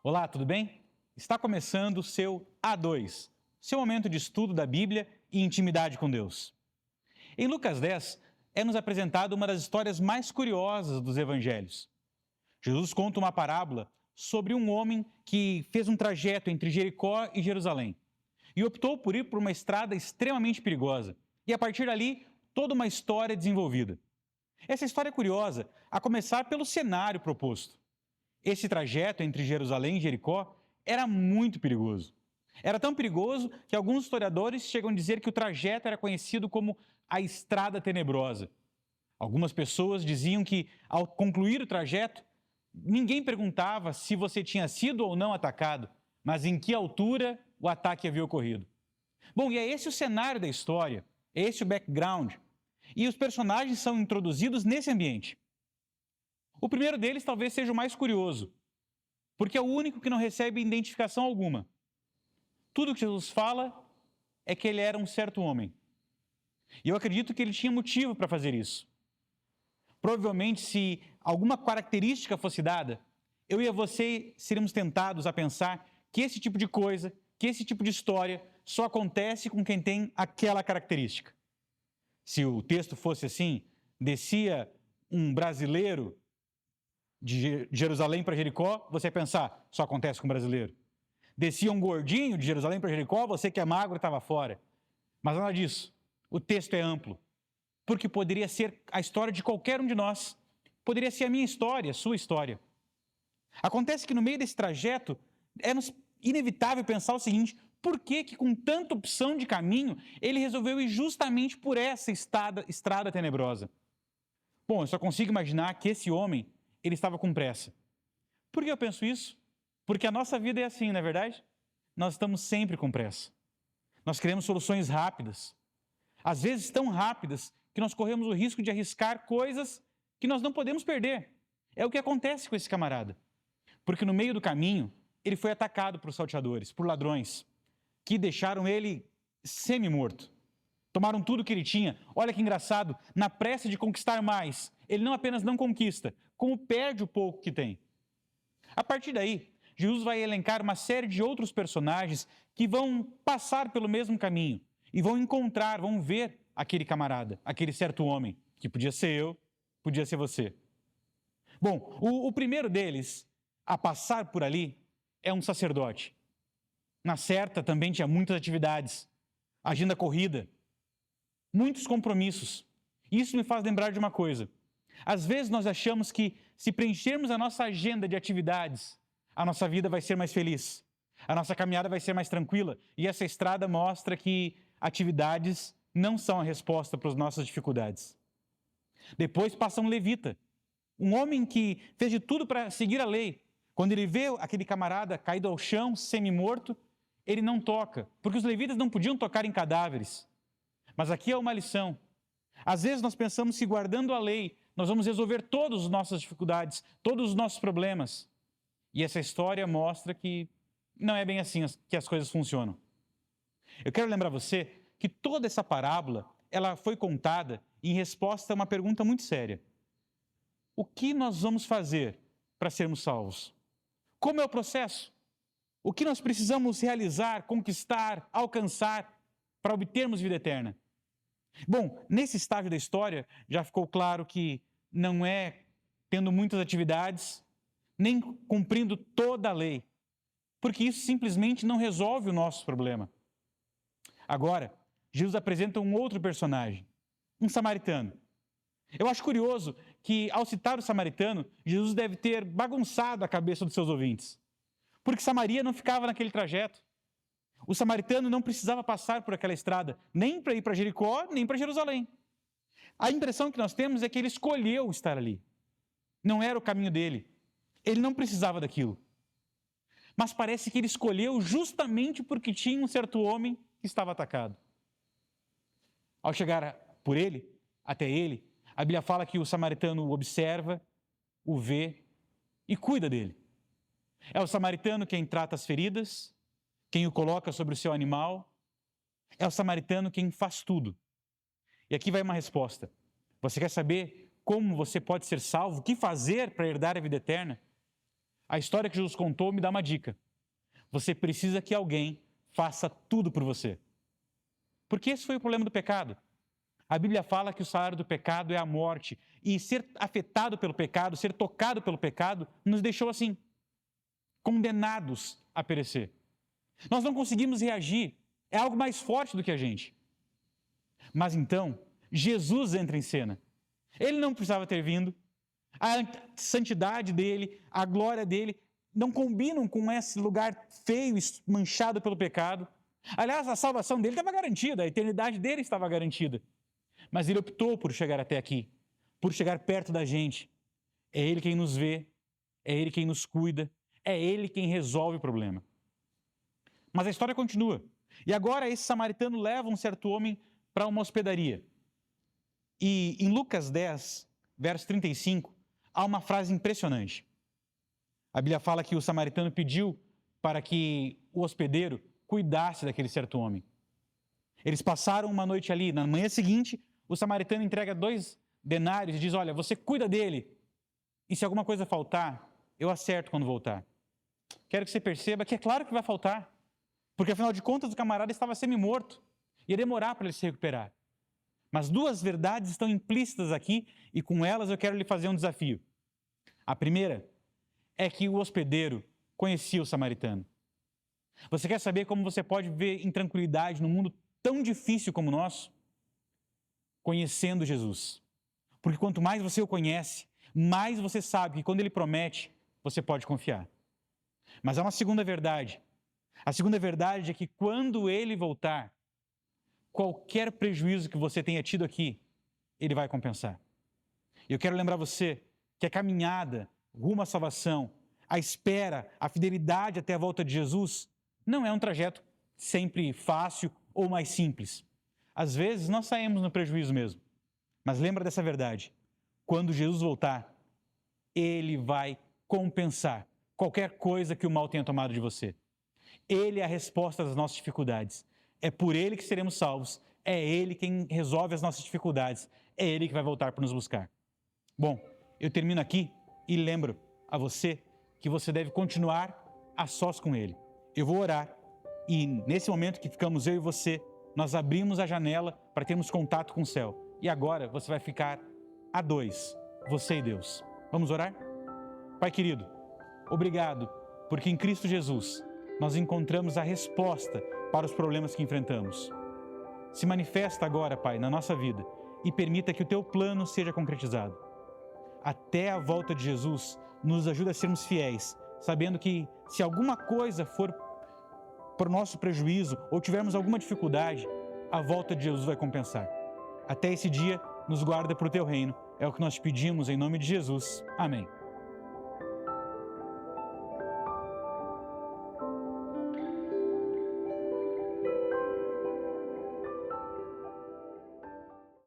Olá, tudo bem? Está começando o seu A2, seu momento de estudo da Bíblia e intimidade com Deus. Em Lucas 10, é-nos apresentada uma das histórias mais curiosas dos evangelhos. Jesus conta uma parábola sobre um homem que fez um trajeto entre Jericó e Jerusalém e optou por ir por uma estrada extremamente perigosa. E a partir dali, toda uma história desenvolvida. Essa história é curiosa, a começar pelo cenário proposto. Esse trajeto entre Jerusalém e Jericó era muito perigoso. Era tão perigoso que alguns historiadores chegam a dizer que o trajeto era conhecido como a Estrada Tenebrosa. Algumas pessoas diziam que, ao concluir o trajeto, ninguém perguntava se você tinha sido ou não atacado, mas em que altura o ataque havia ocorrido. Bom, e é esse o cenário da história, é esse o background. E os personagens são introduzidos nesse ambiente. O primeiro deles talvez seja o mais curioso, porque é o único que não recebe identificação alguma. Tudo que Jesus fala é que ele era um certo homem. E eu acredito que ele tinha motivo para fazer isso. Provavelmente, se alguma característica fosse dada, eu e você seríamos tentados a pensar que esse tipo de coisa, que esse tipo de história só acontece com quem tem aquela característica. Se o texto fosse assim, descia um brasileiro de Jerusalém para Jericó, você ia pensar, só acontece com brasileiro. Descia um gordinho de Jerusalém para Jericó, você que é magro estava fora. Mas nada disso. O texto é amplo. Porque poderia ser a história de qualquer um de nós. Poderia ser a minha história, a sua história. Acontece que no meio desse trajeto, é inevitável pensar o seguinte: por que com tanta opção de caminho, ele resolveu ir justamente por essa estrada tenebrosa? Bom, eu só consigo imaginar que esse homem, ele estava com pressa. Por que eu penso isso? Porque a nossa vida é assim, não é verdade? Nós estamos sempre com pressa. Nós queremos soluções rápidas. Às vezes tão rápidas que nós corremos o risco de arriscar coisas que nós não podemos perder. É o que acontece com esse camarada. Porque no meio do caminho, ele foi atacado por salteadores, por ladrões, que deixaram ele semi-morto. Tomaram tudo que ele tinha. Olha que engraçado, na pressa de conquistar mais, ele não apenas não conquista, como perde o pouco que tem. A partir daí, Jesus vai elencar uma série de outros personagens que vão passar pelo mesmo caminho e vão encontrar, vão ver aquele camarada, aquele certo homem, que podia ser eu, podia ser você. Bom, o primeiro deles a passar por ali é um sacerdote. Na certa também tinha muitas atividades, agenda corrida, muitos compromissos. Isso me faz lembrar de uma coisa. Às vezes nós achamos que se preenchermos a nossa agenda de atividades, a nossa vida vai ser mais feliz, a nossa caminhada vai ser mais tranquila, e essa estrada mostra que atividades não são a resposta para as nossas dificuldades. Depois passa um levita, um homem que fez de tudo para seguir a lei. Quando ele vê aquele camarada caído ao chão, semi-morto, ele não toca, porque os levitas não podiam tocar em cadáveres. Mas aqui é uma lição. Às vezes nós pensamos que guardando a lei, nós vamos resolver todas as nossas dificuldades, todos os nossos problemas. E essa história mostra que não é bem assim que as coisas funcionam. Eu quero lembrar você que toda essa parábola, ela foi contada em resposta a uma pergunta muito séria. O que nós vamos fazer para sermos salvos? Como é o processo? O que nós precisamos realizar, conquistar, alcançar para obtermos vida eterna? Bom, nesse estágio da história já ficou claro que não é tendo muitas atividades, nem cumprindo toda a lei, porque isso simplesmente não resolve o nosso problema. Agora, Jesus apresenta um outro personagem, um samaritano. Eu acho curioso que, ao citar o samaritano, Jesus deve ter bagunçado a cabeça dos seus ouvintes, porque Samaria não ficava naquele trajeto. O samaritano não precisava passar por aquela estrada, nem para ir para Jericó, nem para Jerusalém. A impressão que nós temos é que ele escolheu estar ali. Não era o caminho dele. Ele não precisava daquilo. Mas parece que ele escolheu justamente porque tinha um certo homem que estava atacado. Ao chegar até ele, a Bíblia fala que o samaritano o observa, o vê e cuida dele. É o samaritano quem trata as feridas, quem o coloca sobre o seu animal. É o samaritano quem faz tudo. E aqui vai uma resposta. Você quer saber como você pode ser salvo? O que fazer para herdar a vida eterna? a história que Jesus contou me dá uma dica. Você precisa que alguém faça tudo por você. Porque esse foi o problema do pecado. A Bíblia fala que o salário do pecado é a morte. E ser afetado pelo pecado, ser tocado pelo pecado, nos deixou assim, condenados a perecer. Nós não conseguimos reagir. É algo mais forte do que a gente. Mas então, Jesus entra em cena. Ele não precisava ter vindo. A santidade dele, a glória dele, não combinam com esse lugar feio, manchado pelo pecado. Aliás, a salvação dele estava garantida, a eternidade dele estava garantida. Mas ele optou por chegar até aqui, por chegar perto da gente. É ele quem nos vê, é ele quem nos cuida, é ele quem resolve o problema. Mas a história continua. E agora esse samaritano leva um certo homem para uma hospedaria. E em Lucas 10, verso 35, há uma frase impressionante. A Bíblia fala que o samaritano pediu para que o hospedeiro cuidasse daquele certo homem. Eles passaram uma noite ali. Na manhã seguinte, o samaritano entrega 2 denários e diz, olha, você cuida dele. E se alguma coisa faltar, eu acerto quando voltar. Quero que você perceba que é claro que vai faltar. Porque, afinal de contas, o camarada estava semi-morto. Ia demorar para ele se recuperar. Mas 2 verdades estão implícitas aqui e com elas eu quero lhe fazer um desafio. A primeira é que o hospedeiro conhecia o samaritano. Você quer saber como você pode viver em tranquilidade num mundo tão difícil como o nosso? Conhecendo Jesus. Porque quanto mais você o conhece, mais você sabe que quando ele promete, você pode confiar. Mas há uma segunda verdade. A segunda verdade é que quando ele voltar, qualquer prejuízo que você tenha tido aqui, ele vai compensar. Eu quero lembrar você que a caminhada rumo à salvação, a espera, a fidelidade até a volta de Jesus, não é um trajeto sempre fácil ou mais simples. Às vezes nós saímos no prejuízo mesmo. Mas lembra dessa verdade. Quando Jesus voltar, ele vai compensar qualquer coisa que o mal tenha tomado de você. Ele é a resposta das nossas dificuldades. É por ele que seremos salvos. É ele quem resolve as nossas dificuldades. É ele que vai voltar para nos buscar. Bom, eu termino aqui e lembro a você que você deve continuar a sós com ele. Eu vou orar e nesse momento que ficamos eu e você, nós abrimos a janela para termos contato com o céu. E agora você vai ficar a 2, você e Deus. Vamos orar? Pai querido, obrigado, porque em Cristo Jesus nós encontramos a resposta para os problemas que enfrentamos. Se manifesta agora, Pai, na nossa vida e permita que o teu plano seja concretizado. Até a volta de Jesus, nos ajuda a sermos fiéis, sabendo que se alguma coisa for por nosso prejuízo ou tivermos alguma dificuldade, a volta de Jesus vai compensar. Até esse dia, nos guarda para o teu reino. É o que nós pedimos em nome de Jesus. Amém.